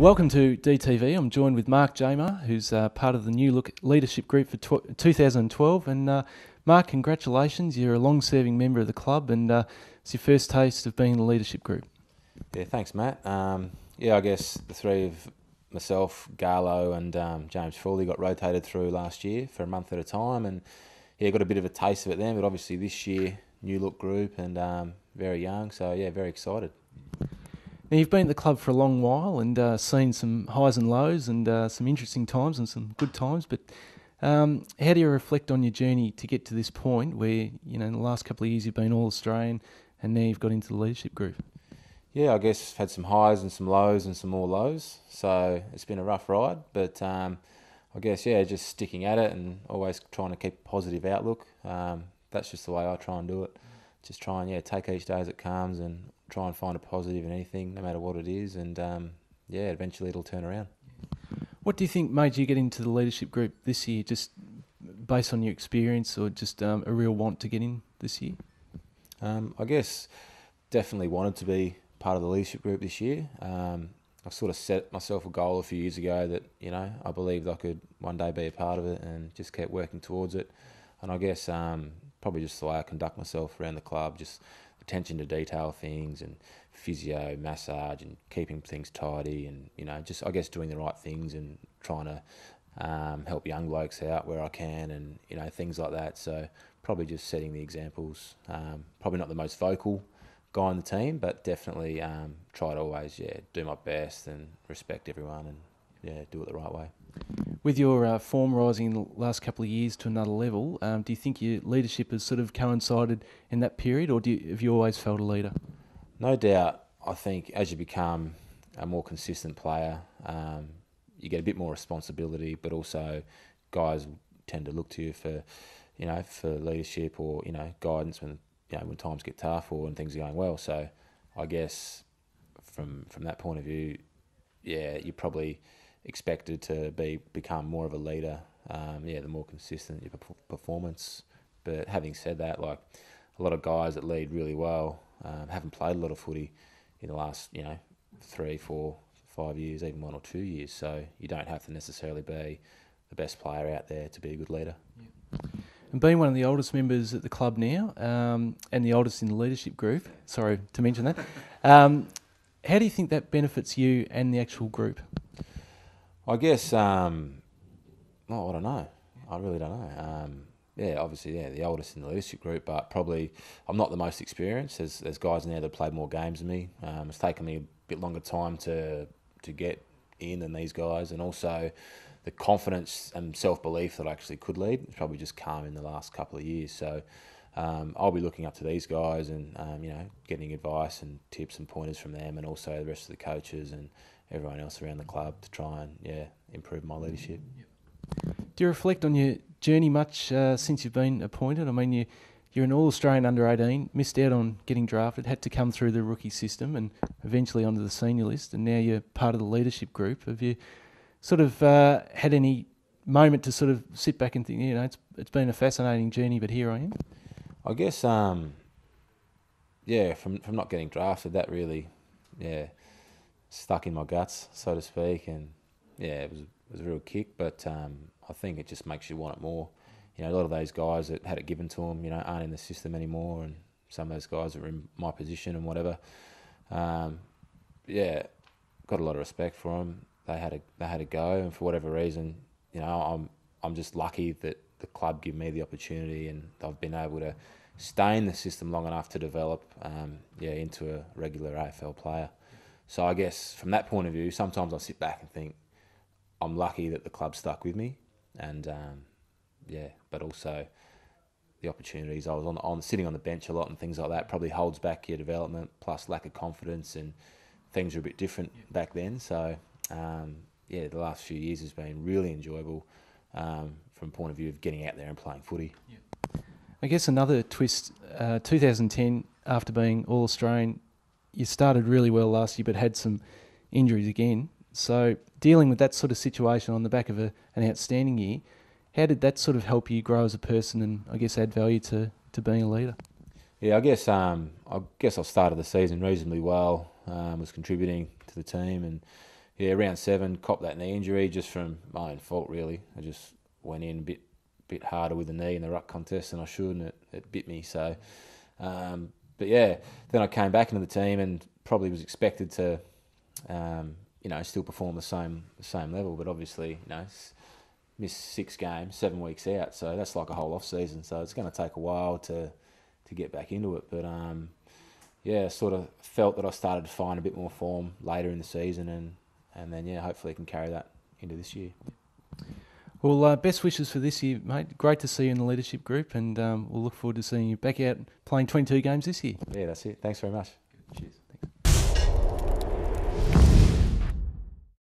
Welcome to DTV. I'm joined with Mark Jamar, who's part of the New Look Leadership Group for 2012. And Mark, congratulations. You're a long-serving member of the club, and it's your first taste of being in the leadership group. Yeah, thanks, Matt. I guess the three of myself, Garlo and James Frawley got rotated through last year for a month at a time, and got a bit of a taste of it then. But obviously this year, New Look Group and very young, so very excited. Now, you've been at the club for a long while and seen some highs and lows and some interesting times and some good times, but how do you reflect on your journey to get to this point where, in the last couple of years you've been All-Australian and now you've got into the leadership group? Yeah, I guess had some highs and some lows and some more lows, so it's been a rough ride, but I guess, just sticking at it and always trying to keep a positive outlook. That's just the way I try and do it. Just try and take each day as it comes and try and find a positive in anything, no matter what it is, and eventually it'll turn around. What do you think made you get into the leadership group this year, just based on your experience or just a real want to get in this year? I guess definitely wanted to be part of the leadership group this year. I sort of set myself a goal a few years ago that, I believed I could one day be a part of it and just kept working towards it. And I guess probably just the way I conduct myself around the club, just attention to detail things and physio, massage and keeping things tidy and, just I guess doing the right things and trying to help young blokes out where I can and, things like that. So probably just setting the examples. Probably not the most vocal guy on the team, but definitely try to always do my best and respect everyone and do it the right way. With your form rising in the last couple of years to another level, do you think your leadership has sort of coincided in that period, or have you always felt a leader? No doubt. I think as you become a more consistent player, you get a bit more responsibility, but also guys tend to look to you for, for leadership or guidance when when times get tough or when things are going well. So I guess from that point of view, you're probably expected to become more of a leader. The more consistent your performance. But having said that, like a lot of guys that lead really well haven't played a lot of footy in the last 3, 4, 5 years, even 1 or 2 years. So you don't have to necessarily be the best player out there to be a good leader. Yeah. And being one of the oldest members at the club now, and the oldest in the leadership group, sorry to mention that, how do you think that benefits you and the actual group? I guess, I don't know. I really don't know. Obviously, the oldest in the leadership group, but probably I'm not the most experienced. There's guys in there that have played more games than me. It's taken me a bit longer time to get in than these guys, and also the confidence and self-belief that I actually could lead has probably just come in the last couple of years. So I'll be looking up to these guys and, getting advice and tips and pointers from them, and also the rest of the coaches and everyone else around the club to try and, improve my leadership. Do you reflect on your journey much since you've been appointed? I mean, you're an All-Australian under-18, missed out on getting drafted, had to come through the rookie system and eventually onto the senior list, and now you're part of the leadership group. Have you sort of had any moment to sort of sit back and think, it's been a fascinating journey, but here I am? I guess, from not getting drafted, that really, stuck in my guts, so to speak, and it was a real kick. But I think it just makes you want it more. A lot of those guys that had it given to them, aren't in the system anymore, and some of those guys are in my position and whatever. Got a lot of respect for them. They had a go, and for whatever reason, I'm just lucky that the club give me the opportunity, and I've been able to stay in the system long enough to develop, into a regular AFL player. So I guess from that point of view, sometimes I sit back and think I'm lucky that the club stuck with me, and but also the opportunities. I was on sitting on the bench a lot and things like that probably holds back your development, plus lack of confidence, and things were a bit different back then. So the last few years has been really enjoyable from a point of view of getting out there and playing footy. Yeah. I guess another twist, 2010, after being All-Australian, you started really well last year but had some injuries again. So dealing with that sort of situation on the back of an outstanding year, how did that sort of help you grow as a person and I guess add value to being a leader? Yeah, I guess I started the season reasonably well. Was contributing to the team, and yeah, round 7, copped that knee injury just from my own fault, really. I just went in a bit harder with the knee in the ruck contest than I should, and it bit me. So, but yeah, then I came back into the team and probably was expected to, still perform the same level. But obviously, missed 6 games, 7 weeks out. So that's like a whole off season. So it's going to take a while to get back into it. But sort of felt that I started to find a bit more form later in the season, and then hopefully I can carry that into this year. Well, best wishes for this year, mate. Great to see you in the leadership group, and we'll look forward to seeing you back out playing 22 games this year. Yeah, that's it. Thanks very much. Cheers.